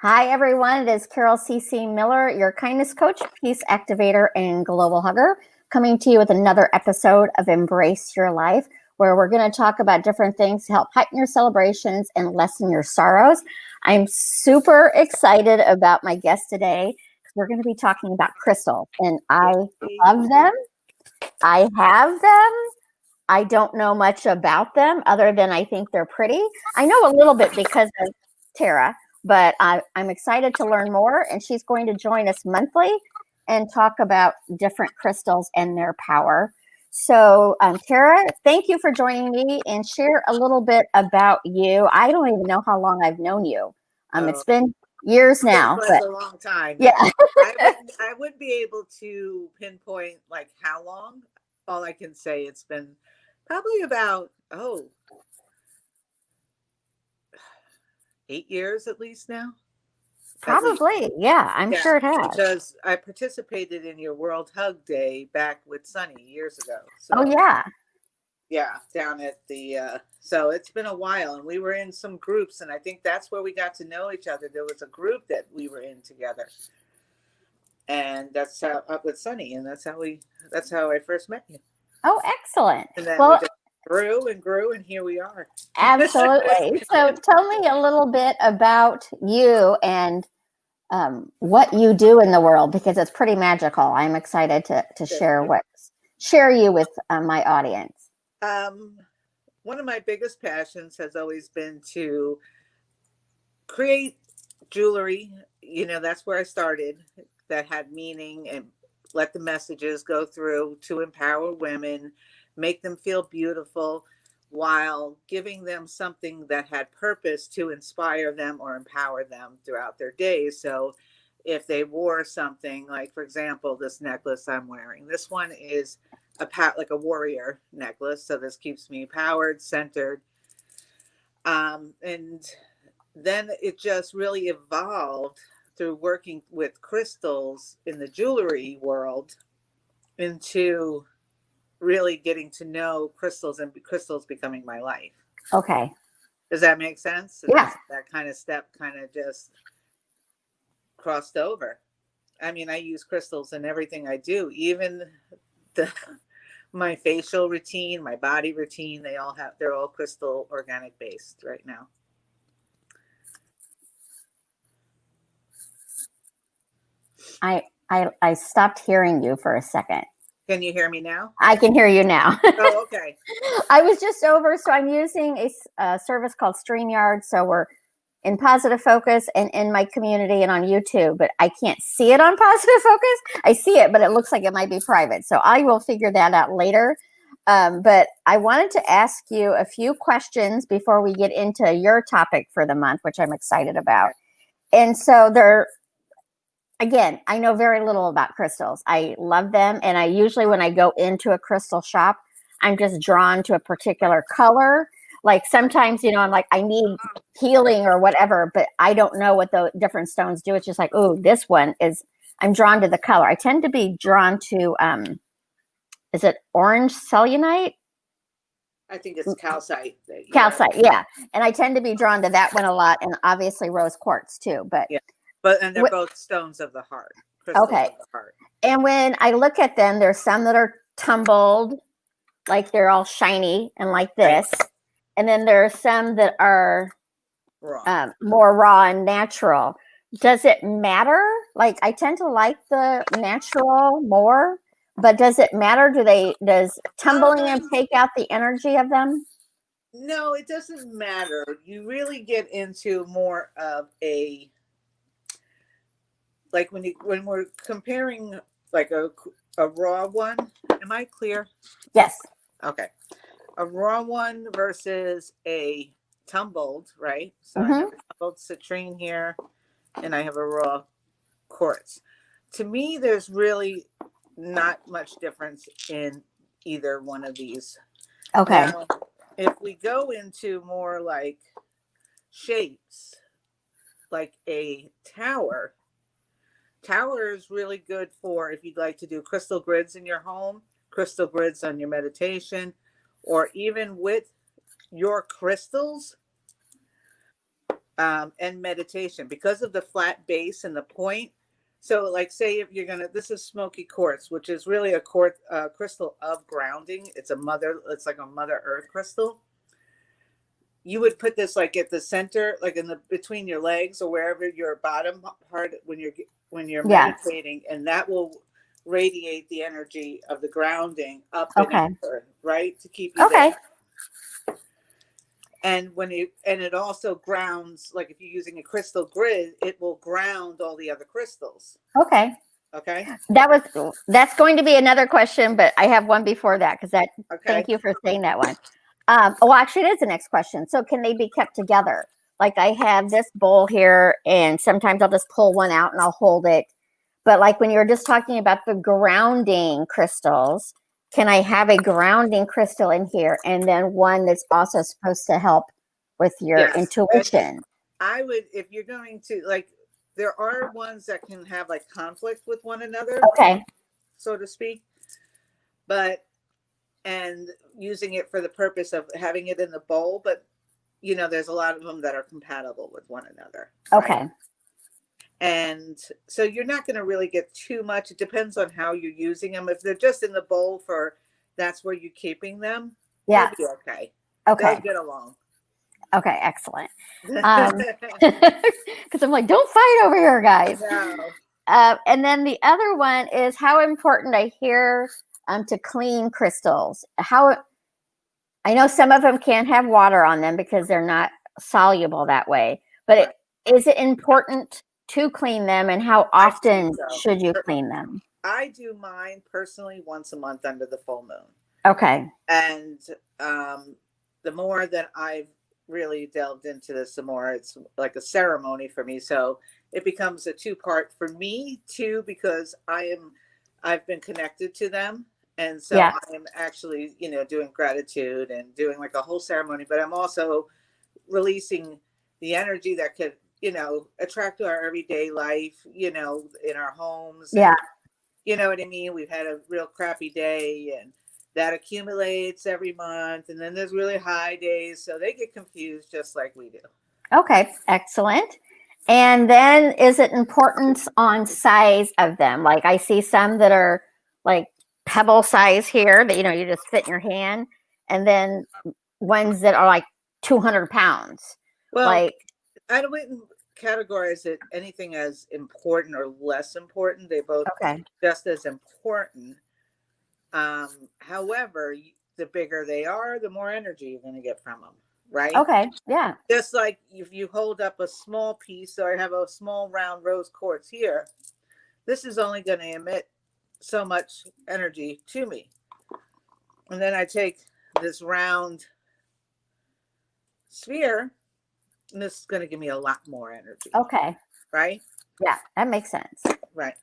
Hi, everyone. It is Carol C.C. Miller, your kindness coach, peace activator, and global hugger, coming to you with another episode of Embrace Your Life, where we're going to talk about different things to help heighten your celebrations and lessen your sorrows. I'm super excited about my guest today because we're going to be talking about crystals, and I love them. I have them. I don't know much about them other than I think they're pretty. I know a little bit because of Tara, but I'm excited to learn more. And she's going to join us monthly and talk about different crystals and their power. So, Tara, thank you for joining me and share a little bit about you. I don't even know how long I've known you. It's been years now. It was a long time. Yeah. I wouldn't be able to pinpoint like how long. All I can say it's been probably about 8 years at least now. Probably. Yeah, I'm sure it has. Because I participated in your World Hug Day back with Sunny years ago. So, oh, yeah. Yeah, down at the, so it's been a while, and we were in some groups, and I think that's where we got to know each other. There was a group that we were in together, and that's how up with Sunny, and that's how I first met you. Oh, excellent. And then we just grew and grew, and here we are. Absolutely. So tell me a little bit about you and what you do in the world, because it's pretty magical. I'm excited to share you with my audience. One of my biggest passions has always been to create jewelry. That's where I started, that had meaning and let the messages go through to empower women, make them feel beautiful while giving them something that had purpose to inspire them or empower them throughout their days. So if they wore something like, for example, this necklace I'm wearing, this one is like a warrior necklace. So this keeps me powered, centered. And then it just really evolved through working with crystals in the jewelry world into really getting to know crystals and crystals becoming my life. Okay. Does that make sense? So yeah. That kind of step kind of just crossed over. I mean, I use crystals in everything I do, even my facial routine, my body routine, they're all crystal organic based right now. I stopped hearing you for a second. Can you hear me now? I can hear you now. Oh, okay. I was just over, so I'm using a service called StreamYard. So we're in Positive Focus and in my community and on YouTube, but I can't see it on Positive Focus. I see it, but it looks like it might be private. So I will figure that out later. But I wanted to ask you a few questions before we get into your topic for the month, which I'm excited about. And so again, I know very little about crystals. I love them. And I usually, when I go into a crystal shop, I'm just drawn to a particular color. Like sometimes, I'm like, I need healing or whatever, but I don't know what the different stones do. It's just like, oh, this one I'm drawn to the color. I tend to be drawn to, is it orange selenite? I think it's calcite. Calcite, yeah. And I tend to be drawn to that one a lot, and obviously rose quartz too. But yeah. And they're both stones of the heart. Okay. Of the heart. And when I look at them, there's some that are tumbled, like they're all shiny and like this. Right. And then there are some that are more raw and natural. Does it matter? Like, I tend to like the natural more, but does it matter? Does tumbling them take out the energy of them? No, it doesn't matter. You really get into more of a, like when we're comparing like a raw one. Am I clear? Yes. Okay. A raw one versus a tumbled, right? So I have a tumbled citrine here, and I have a raw quartz. To me, there's really not much difference in either one of these. Okay. Now, if we go into more like shapes, like a tower is really good for if you'd like to do crystal grids in your home, crystal grids on your meditation, or even with your crystals. and meditation because of the flat base and the point. So, like, say if you're gonna, this is smoky quartz, which is really a quartz crystal of grounding. It's like a Mother Earth crystal. You would put this like at the center, like in the between your legs or wherever your bottom part when you're meditating, and that will radiate the energy of the grounding up and Okay. over, right, to keep you Okay. there. And it also grounds, like if you're using a crystal grid, it will ground all the other crystals. Okay. Okay. That's going to be another question, but I have one before that okay. Thank you for saying that one. Well, actually, it is the next question. So, can they be kept together? Like I have this bowl here, and sometimes I'll just pull one out and I'll hold it. But like when you were just talking about the grounding crystals, can I have a grounding crystal in here and then one that's also supposed to help with your intuition? I would, if you're going to, like, there are ones that can have like conflict with one another, okay, so to speak, and using it for the purpose of having it in the bowl, but there's a lot of them that are compatible with one another. Okay. Right? And so you're not going to really get too much. It depends on how you're using them. If they're just in the bowl that's where you're keeping them. Yeah. They'll be okay. Okay. They'll get along. Okay, excellent. Because I'm like, don't fight over here, guys. No. And then the other one is how important I hear to clean crystals. I know some of them can't have water on them because they're not soluble that way. But is it important to clean them, and how often should you clean them? I do mine personally once a month under the full moon. Okay. And the more that I've really delved into this, the more it's like a ceremony for me. So it becomes a two-part for me too, because I've been connected to them. And so I am actually, doing gratitude and doing like a whole ceremony, but I'm also releasing the energy that could, attract to our everyday life, in our homes. Yeah. And, you know what I mean? We've had a real crappy day, and that accumulates every month. And then there's really high days. So they get confused just like we do. Okay, excellent. And then is it important on size of them? Like I see some that are like pebble size here that, you just fit in your hand. And then ones that are like 200 pounds. Well, like I wouldn't categorize it anything as important or less important. They both just as important. However, the bigger they are, the more energy you're going to get from them, right? Okay, yeah. Just like if you hold up a small piece, so I have a small round rose quartz here, this is only going to emit so much energy to me. And then I take this round sphere, and this is going to give me a lot more energy. Okay. Right? Yeah, that makes sense. Right.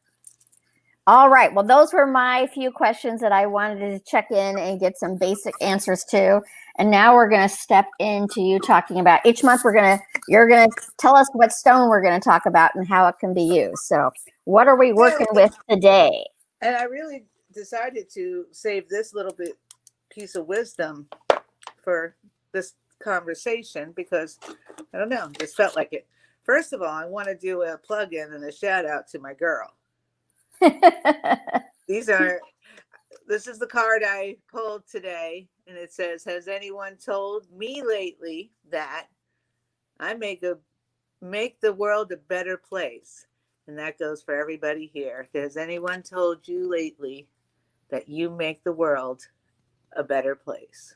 All right. Well, those were my few questions that I wanted to check in and get some basic answers to. And now we're going to step into you talking about each month. You're going to tell us what stone we're going to talk about and how it can be used. So what are we working with today? And I really decided to save this little piece of wisdom for this conversation because I don't know, just felt like it. First of all, I want to do a plug-in and a shout out to my girl. This is the card I pulled today, and it says, has anyone told me lately that I make the world a better place? And that goes for everybody here. Has anyone told you lately that you make the world a better place?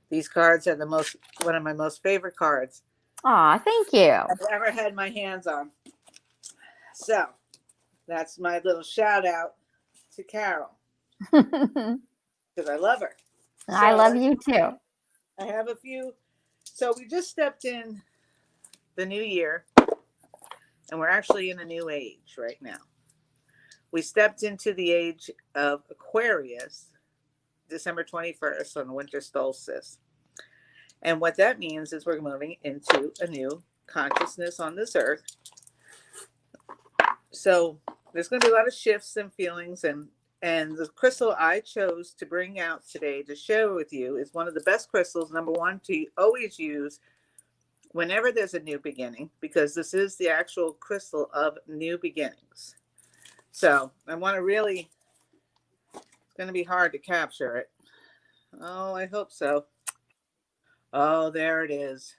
These cards are one of my most favorite cards. Aw, thank you. I've ever had my hands on. So that's my little shout out to Carol. Because I love her. I love you too. I have a few. So we just stepped in the new year, and we're actually in a new age right now. We stepped into the age of Aquarius, December 21st on the winter solstice. And what that means is we're moving into a new consciousness on this earth. So there's going to be a lot of shifts and feelings, and the crystal I chose to bring out today to share with you is one of the best crystals, number one, to always use whenever there's a new beginning, because this is the actual crystal of new beginnings. So I want to really, it's going to be hard to capture it. Oh, I hope so. Oh, there it is.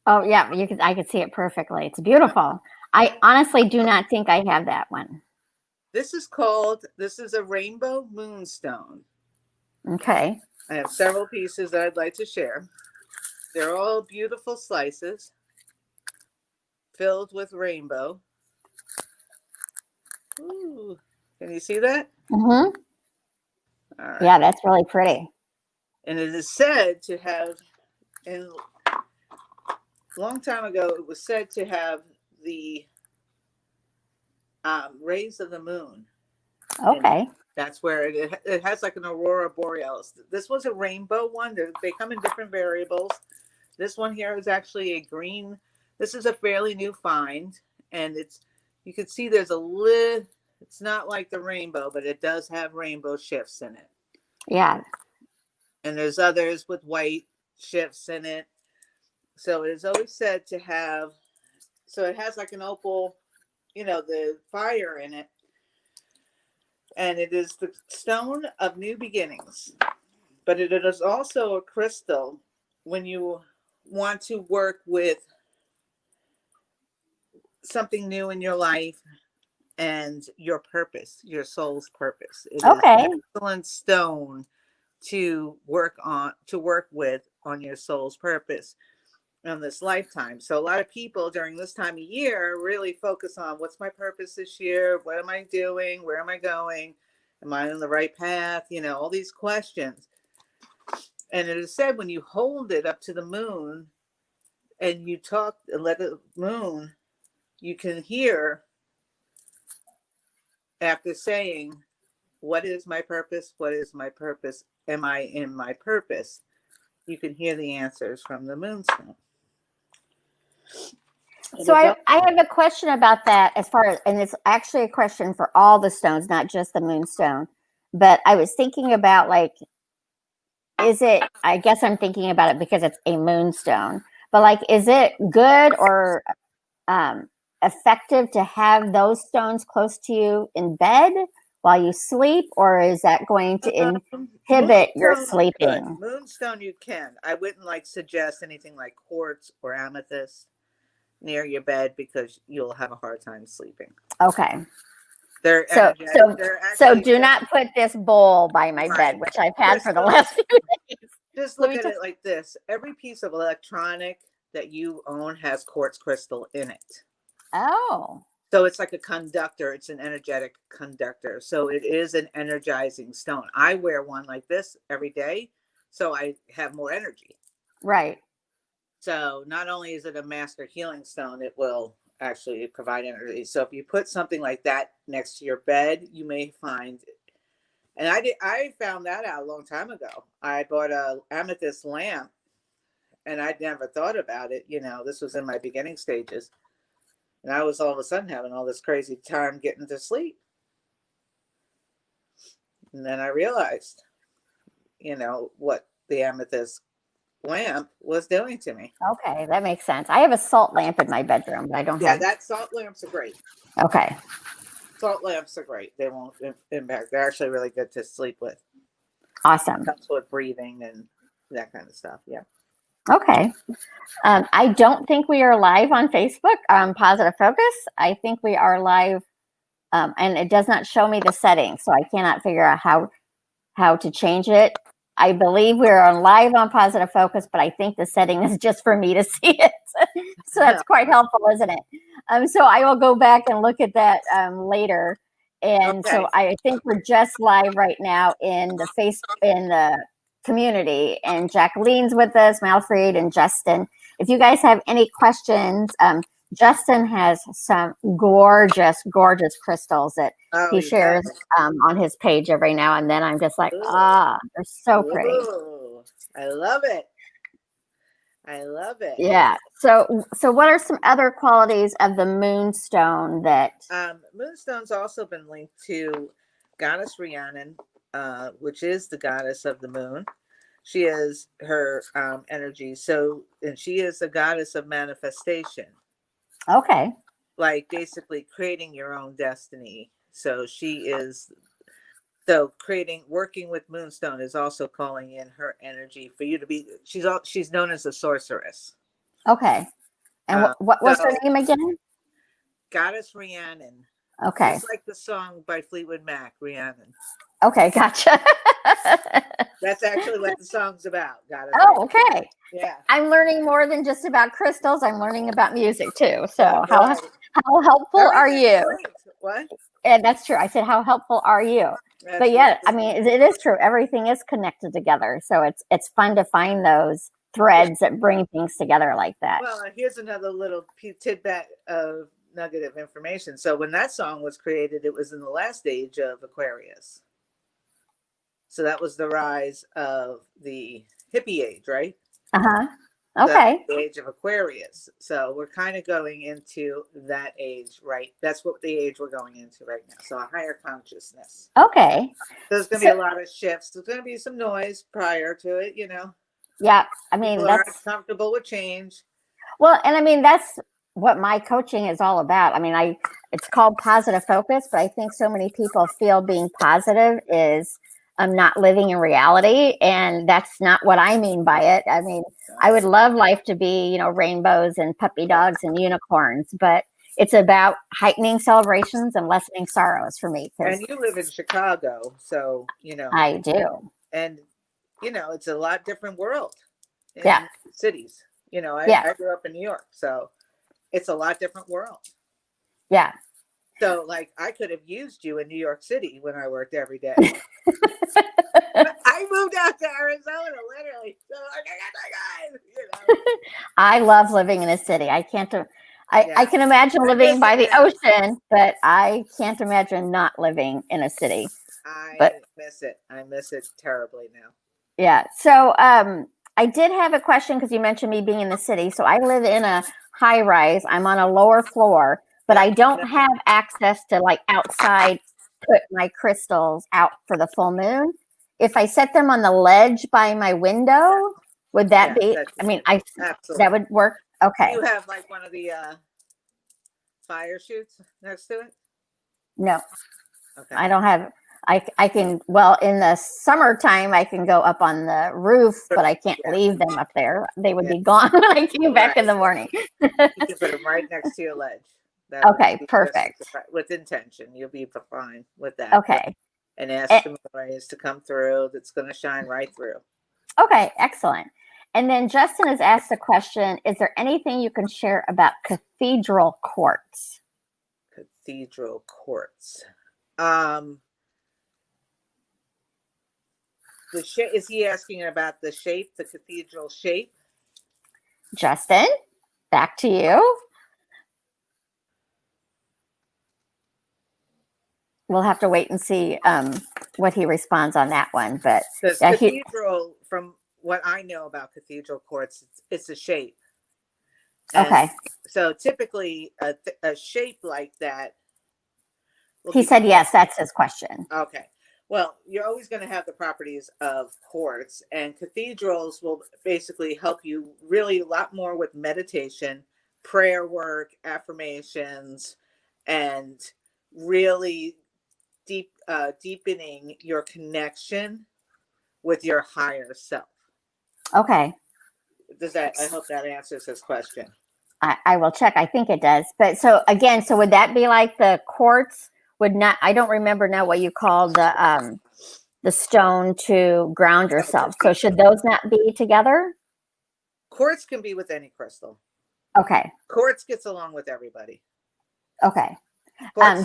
Oh yeah, I could see it perfectly. It's beautiful. I honestly do not think I have that one. This is a rainbow moonstone. Okay. I have several pieces that I'd like to share. They're all beautiful slices filled with rainbow. Ooh, can you see that? Mm-hmm. All right. Yeah, that's really pretty. And it is said to have, and a long time ago, it was said to have the rays of the moon. Okay. That's where it has like an aurora borealis. This was a rainbow one. They come in different variables. This one here is actually a green. This is a fairly new find, and you can see there's a lid. It's not like the rainbow, but it does have rainbow shifts in it. Yeah. And there's others with white shifts in it. So it is always said to have. So it has like an opal, the fire in it. And it is the stone of new beginnings. But it is also a crystal when you want to work with something new in your life and your purpose, your soul's purpose. It is Okay. an excellent stone to work with on your soul's purpose in this lifetime. So a lot of people during this time of year really focus on what's my purpose this year? What am I doing? Where am I going? Am I on the right path? All these questions. And it is said when you hold it up to the moon and you talk and let the moon, you can hear after saying, what is my purpose? What is my purpose? Am I in my purpose? You can hear the answers from the moonstone. So I have a question about that and it's actually a question for all the stones, not just the moonstone. But I was thinking about I guess I'm thinking about it because it's a moonstone, but is it good or effective to have those stones close to you in bed while you sleep, or is that going to inhibit your sleeping? Moonstone you can. I wouldn't suggest anything like quartz or amethyst near your bed because you'll have a hard time sleeping. Okay. They're so do not put this bowl by my bed, which I've had for the last few days. Just look at it like this. Every piece of electronic that you own has quartz crystal in it. Oh. So it's like a conductor. It's an energetic conductor. So it is an energizing stone. I wear one like this every day, so I have more energy. Right. So not only is it a master healing stone, it will actually provide energy. So if you put something like that next to your bed, you may find, and I found that out a long time ago. I bought a amethyst lamp and I'd never thought about it. This was in my beginning stages. And I was all of a sudden having all this crazy time getting to sleep. And then I realized, what the amethyst lamp was doing to me. Okay, that makes sense. I have a salt lamp in my bedroom, but I don't have. Yeah, that salt lamps are great. Okay. Salt lamps are great. They won't impact. They're actually really good to sleep with. Awesome. Helps with breathing and that kind of stuff. Yeah. Okay. I don't think we are live on Facebook on Positive Focus. I think we are live, and it does not show me the settings, so I cannot figure out how to change it. I believe we're on live on Positive Focus, but I think the setting is just for me to see it. So that's quite helpful, isn't it? So I will go back and look at that later. And Okay. so I think we're just live right now in the community, and Jacqueline's with us, Malfred and Justin. If you guys have any questions, Justin has some gorgeous crystals that he shares on his page every now and then. I'm just like, they're so pretty. Ooh, I love it. I love it. Yeah. So what are some other qualities of the moonstone that? Moonstone's also been linked to Goddess Rhiannon, which is the goddess of the moon. She is her energy. So, and she is the goddess of manifestation, Okay. like basically creating your own destiny. So she is, so creating, working with Moonstone is also calling in her energy for you to be, she's known as a sorceress. Okay. And Um, what was her so name again? Goddess Rhiannon, Okay. just like the song by Fleetwood Mac, Rhiannon. Okay. Gotcha. That's actually what the song's about, Goddess Oh, Rhiannon. okay. Yeah. I'm learning more than just about crystals. I'm learning about music too. So That's right. how helpful are Everything's you? linked. What? And that's true. I said, how helpful are you? But That's right. yeah, I mean, it is true. Everything is connected together. So it's fun to find those Yeah. threads that bring things together like that. Well, here's another little tidbit of nugget of information. So when that song was created, it was in the last age of Aquarius. So that was the rise of the hippie age, right? Uh-huh. So that's Okay. the age of Aquarius. So we're kind of going into that age, right? That's what the age we're going into right now. So a higher consciousness. Okay. There's going to be a lot of shifts. There's going to be some noise prior to it, you know. Yeah. I mean, People aren't comfortable with change. well, and I mean, that's what my coaching is all about. I mean, it's called positive focus, but I think so many people feel being positive is not living in reality. And that's not what I mean by it. I mean, I would love life to be, rainbows and puppy dogs and unicorns, but it's about heightening celebrations and lessening sorrows for me. And you live in Chicago, so, I do. and, it's a lot different world in Yeah. cities. Yeah. I grew up in New York, so it's a lot different world. Yeah. So, like, I could have used you in New York City when I worked every day. I moved out to Arizona, literally. So, I love living in a city. I can't. I can imagine living by the ocean, but I can't imagine not living in a city. I miss it. I miss it terribly now. Yeah. So I did have a question because you mentioned me being in the city. So I live in a high rise. I'm on a lower floor, but I don't have access to like outside put my crystals out for the full moon. If I set them on the ledge by my window, would that be? I mean, absolutely. That would work. Okay. You have like one of the fire chutes next to it? No. Okay. I don't have. I can, well, in the summertime, I can go up on the roof, but I can't leave them up there. They would be gone when I came back in the morning. You can put them right next to your ledge. Okay, perfect. With intention, you'll be fine with that. Okay. And ask the rays to come through. That's going to shine right through. Okay, excellent. And then Justin has asked a question. Is there anything you can share about cathedral quartz? Cathedral quartz. The shape, is he asking about the shape, the cathedral shape? Justin, back to you. We'll have to wait and see what he responds on that one. But cathedral, from what I know about cathedral quartz, it's a shape. Okay. So typically a shape like that. He said yes, that's his question. Okay. Well, you're always going to have the properties of quartz, and cathedrals will basically help you really a lot more with meditation, prayer work, affirmations, and really deepening your connection with your higher self. Okay. I hope that answers his question. I will check. I think it does. But so again, so would that be like the quartz would not, I don't remember now what you call the stone to ground yourself. So should those not be together? Quartz can be with any crystal. Okay. Quartz gets along with everybody. Okay.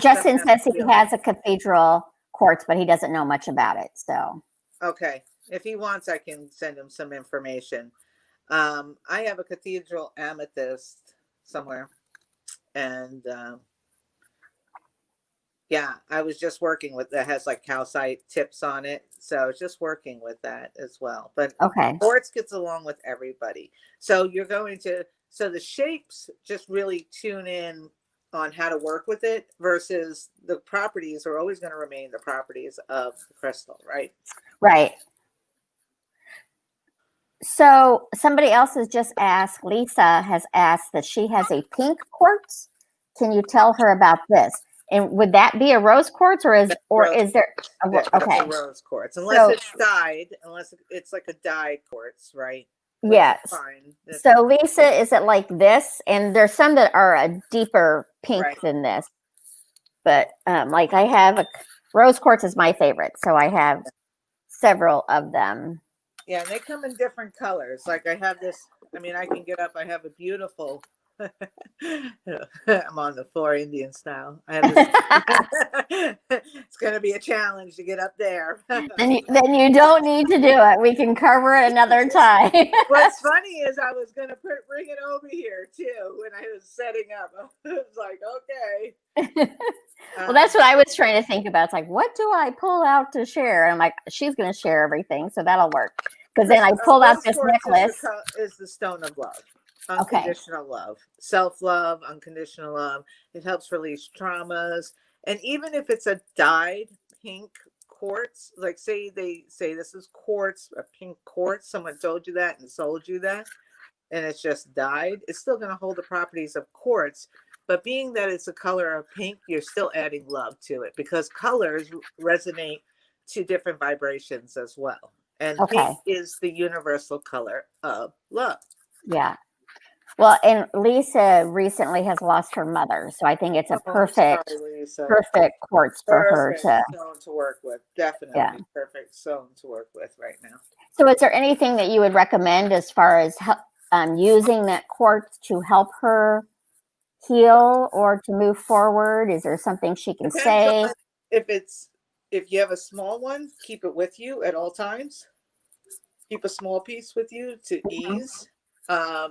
Justin says he has a cathedral quartz, but he doesn't know much about it. So. Okay. If he wants, I can send him some information. I have a cathedral amethyst somewhere. And yeah, I was just working with that, has like calcite tips on it. So I was just working with that as well. But quartz gets along with everybody. So so the shapes just really tune in on how to work with it versus the properties are always going to remain the properties of the crystal, right? Right. So somebody else has just asked, Lisa has asked that she has a pink quartz. Can you tell her about this? And would that be a rose quartz or Rose, is there that's a okay. rose quartz, unless So it's dyed, unless it's like a dye quartz, right? Which is yes. fine. That's So Lisa, is it like this? And there's some that are a deeper pink right. than this. But like I have rose quartz is my favorite. So I have several of them. Yeah, and they come in different colors. Like I have this, I mean, I can get up, I have a beautiful, I'm on the floor Indian style. I have this, it's going to be a challenge to get up there. Then you don't need to do it. We can cover it another time. What's funny is I was going to bring it over here too when I was setting up. I was like, okay. Well, that's what I was trying to think about. It's like, what do I pull out to share? And I'm like, she's going to share everything, so that'll work. Because then I pulled out Rose this quartz necklace. is the stone of love, Okay. unconditional love, self-love, unconditional love. It helps release traumas. And even if it's a dyed pink quartz, like say they say this is quartz, a pink quartz, someone told you that and sold you that, and it's just dyed, it's still going to hold the properties of quartz. But being that it's a color of pink, you're still adding love to it because colors resonate to different vibrations as well. And Okay. pink is the universal color of love. Yeah. Well, and Lisa recently has lost her mother, so I think it's a Oh, I'm sorry, Lisa. perfect quartz for her Perfect to. stone to work with. Yeah. Definitely perfect stone to work with right now. So, is there anything that you would recommend as far as using that quartz to help her heal or to move forward? Is there something she can Depends say? on if you have a small one, keep it with you at all times. Keep a small piece with you to ease. Um,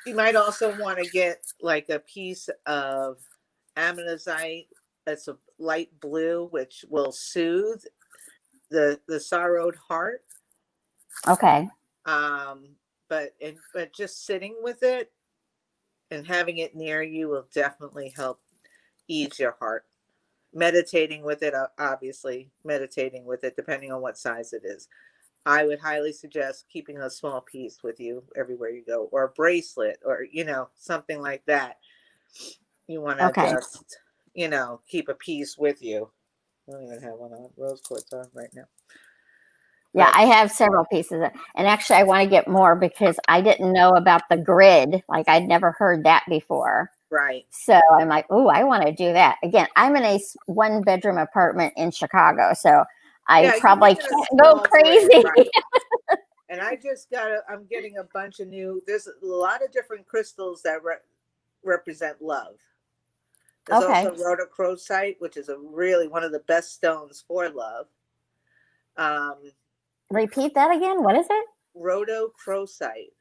you might also want to get like a piece of ammonite that's a light blue, which will soothe the sorrowed heart. Okay. But just sitting with it and having it near you will definitely help ease your heart. Meditating with it, obviously, meditating with it, depending on what size it is. I would highly suggest keeping a small piece with you everywhere you go, or a bracelet, or something like that. You want to Okay. just keep a piece with you. I don't even have one on rose quartz on right now. Yeah, But I have several pieces, and actually, I want to get more because I didn't know about the grid. Like I'd never heard that before. right, So I'm like, oh, I want to do that. Again, I'm in a 1-bedroom apartment in Chicago, so I yeah, you probably live in a can't go small grid, crazy. right? And I'm getting a bunch of there's a lot of different crystals that represent love. There's Okay. also rhodochrosite, which is really one of the best stones for love. Repeat that again. What is it? Rhodochrosite,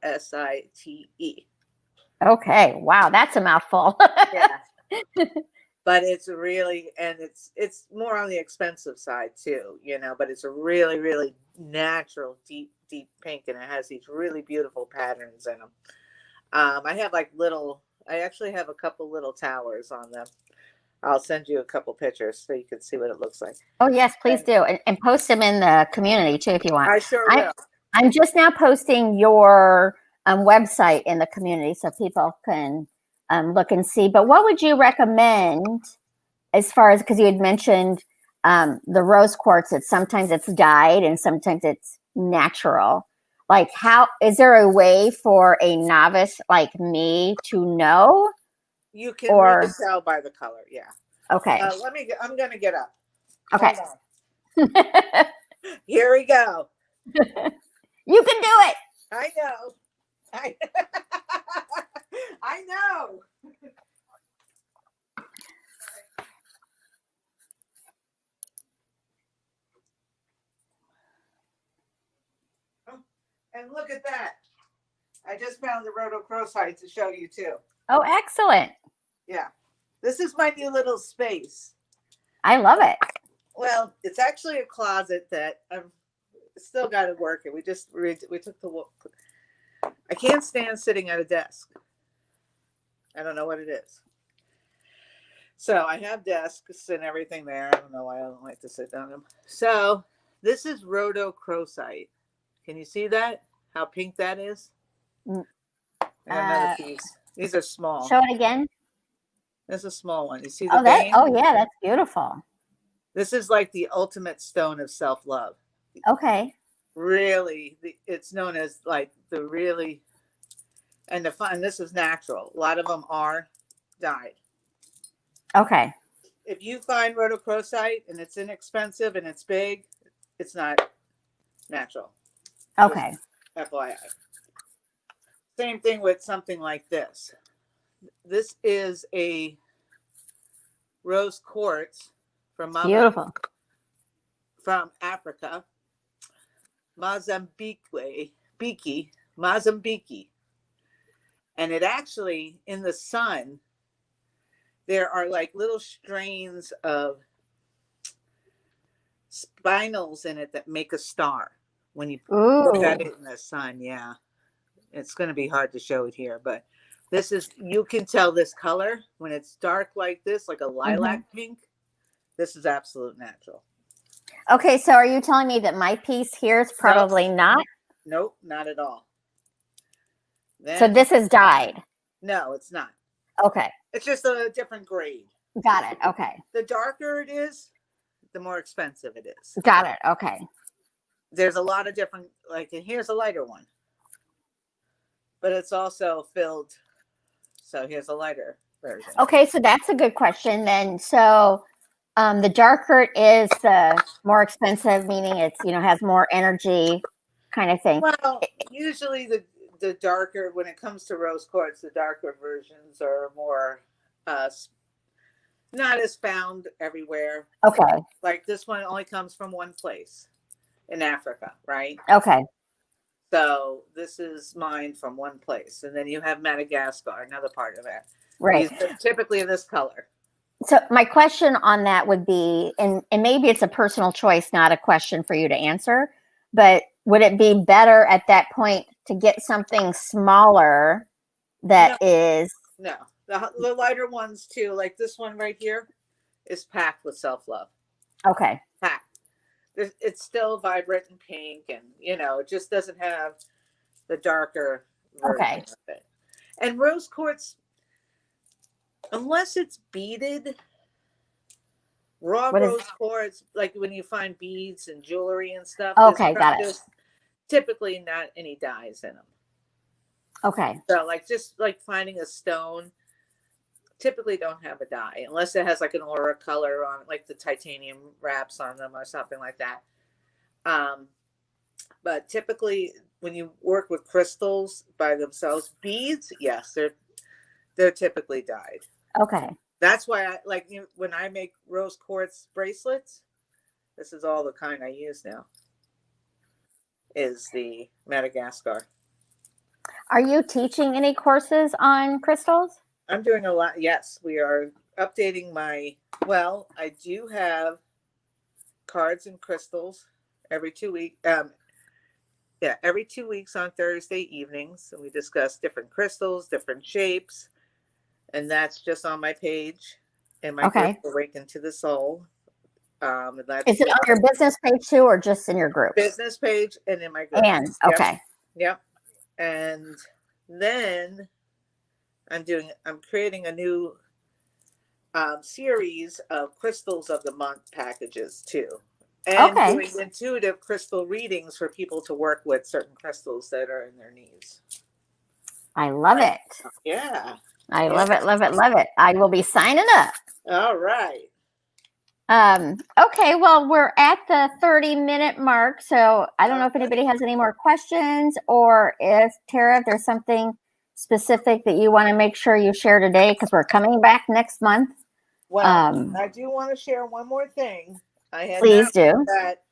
RHODROCHROSITE. Okay. Wow, that's a mouthful. Yeah. But it's really, and it's more on the expensive side too, but it's a really, really natural, deep, deep pink, and it has these really beautiful patterns in them. I actually have a couple little towers on them. I'll send you a couple pictures so you can see what it looks like. Oh, yes, please do. And post them in the community too if you want. I sure will. I'm just now posting your website in the community so people can look and see. But what would you recommend as far as, because you had mentioned the rose quartz, that sometimes it's dyed and sometimes it's natural. Like, how is there a way for a novice like me to know? You can really Or tell by the color. Yeah. okay, I'm going to get up. okay, Hold on. Here we go. you can do it. I know. I know. And look at that. I just found the rhodochrosite to show you too. Oh, excellent. Yeah. This is my new little space. I love it. Well, it's actually a closet that I've still got to work it. We took the walk. I can't stand sitting at a desk. I don't know what it is. So I have desks and everything there. I don't know why I don't like to sit down them. So this is rhodochrosite. Can you see that? How pink that is? Mm, I got another piece. These are small. Show it again. There's a small one. You see the Oh, that. vein? Oh, yeah, that's beautiful. This is like the ultimate stone of self-love. Okay. Really, it's known as like the really, and the fun. This is natural. A lot of them are dyed. Okay. If you find rhodochrosite and it's inexpensive and it's big, it's not natural. Okay. Just FYI. Same thing with something like this. This is a rose quartz from Beautiful. from Africa, Mozambique, and it actually in the sun there are like little strains of spinels in it that make a star when you look at Ooh. it in the sun. Yeah, it's going to be hard to show it here, but this is, you can tell this color when it's dark like this, like a lilac pink. This is absolute natural. Okay, so are you telling me that my piece here is probably not? Nope, not at all. Then, So this is dyed. no, it's not. Okay. It's just a different grade. Got it. Okay. The darker it is, the more expensive it is. Got it. Okay. There's a lot of different, like, and here's a lighter one, but it's also filled. So here's a lighter version. Okay, so that's a good question then. So the darker it is, the more expensive, meaning it's, has more energy kind of thing. Well, usually the darker, when it comes to rose quartz, the darker versions are more not as found everywhere. Okay. Like this one only comes from one place in Africa, right? Okay. So this is mine from one place. And then you have Madagascar, another part of it. Right. These are typically this color. So my question on that would be, and maybe it's a personal choice, not a question for you to answer, but would it be better at that point to get something smaller that is? No, the lighter ones too, like this one right here, is packed with self-love. Okay. Packed. It's still vibrant and pink, and it just doesn't have the darker version of it. And rose quartz, unless it's beaded, rose quartz, like when you find beads and jewelry and stuff. Okay, got it. Typically not any dyes in them. Okay. So just like finding a stone, typically don't have a dye unless it has like an aura color on it, like the titanium wraps on them or something like that. But typically when you work with crystals by themselves, beads, yes, they're typically dyed. Okay. That's why I like when I make rose quartz bracelets, this is all the kind I use now, is the Madagascar. Are you teaching any courses on crystals? I'm doing a lot. Yes, we are updating I do have cards and crystals every 2 weeks. Every 2 weeks on Thursday evenings. And we discuss different crystals, different shapes. And that's just on my page and my group, Awaken to the Soul. Is it on your business page too, or just in your group? Business page and in my group. And okay. Yep. And then I'm creating a new series of crystals of the month packages too. And doing intuitive crystal readings for people to work with certain crystals that are in their needs. I love it. Yeah. I love it, love it, love it. I will be signing up. All right. Okay, well, we're at the 30-minute mark, so I don't know if anybody has any more questions, or if, Tara, if there's something specific that you want to make sure you share today, because we're coming back next month. Well, I do want to share one more thing. Please do. That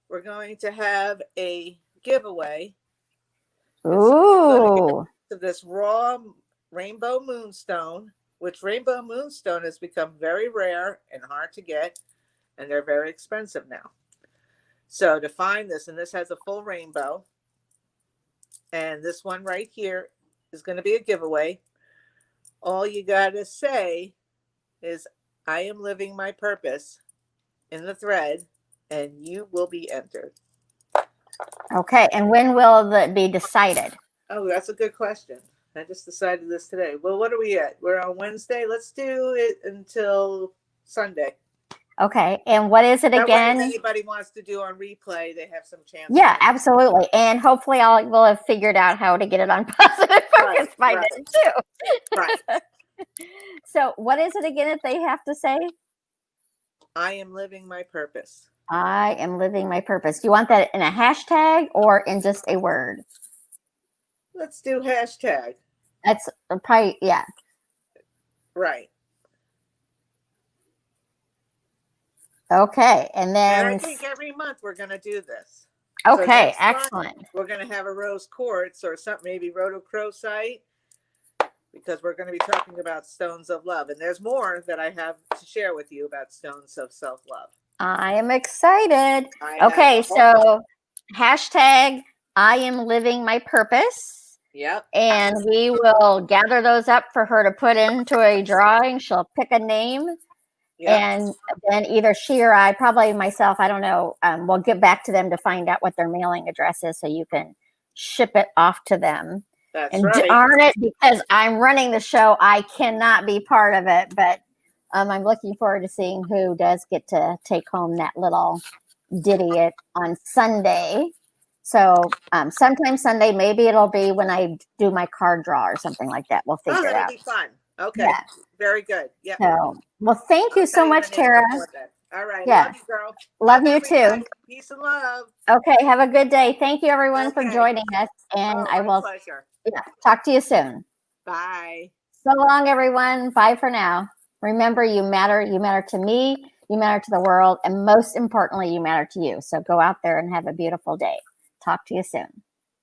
we're going to have a giveaway. Ooh. Of this raw rainbow moonstone, which rainbow moonstone has become very rare and hard to get, and they're very expensive now. So to find this, and this has a full rainbow, and this one right here is going to be a giveaway. All you got to say is, I am living my purpose in the thread, and you will be entered. Okay. And when will that be decided? Oh, that's a good question. I just decided this today. Well, what are we at? We're on Wednesday. Let's do it until Sunday. Okay. And what is it That way, if again? anybody wants to do on replay, they have some chance. Yeah, absolutely. And hopefully we'll have figured out how to get it on Positive Focus by then too. Right. So what is it again that they have to say? I am living my purpose. I am living my purpose. Do you want that in a hashtag or in just a word? Let's do hashtag. That's probably, yeah. Right. Okay. And then. And I think every month we're going to do this. Okay. So excellent. We're going to have a rose quartz or something, maybe rhodochrosite, because we're going to be talking about stones of love. And there's more that I have to share with you about stones of self-love. I am excited. Okay. So hashtag I am living my purpose. Yep. And we will gather those up for her to put into a drawing. She'll pick a name. Yep. And then either she or I, probably myself, I don't know, we'll get back to them to find out what their mailing address is so you can ship it off to them. That's and right. Darn it, because I'm running the show, I cannot be part of it. But I'm looking forward to seeing who does get to take home that little ditty on Sunday. So sometime Sunday, maybe it'll be when I do my card draw or something like that. We'll figure it out. That'll be fun. Okay. Yeah. Very good. Yeah. So, well, thank you so much, Tara. All right. Yeah. Love you, girl. Love you too. Peace and love. Okay. Have a good day. Thank you, everyone, for joining us. And I will talk to you soon. Bye. So long, everyone. Bye for now. Remember, you matter. You matter to me. You matter to the world. And most importantly, you matter to you. So go out there and have a beautiful day. Talk to you soon.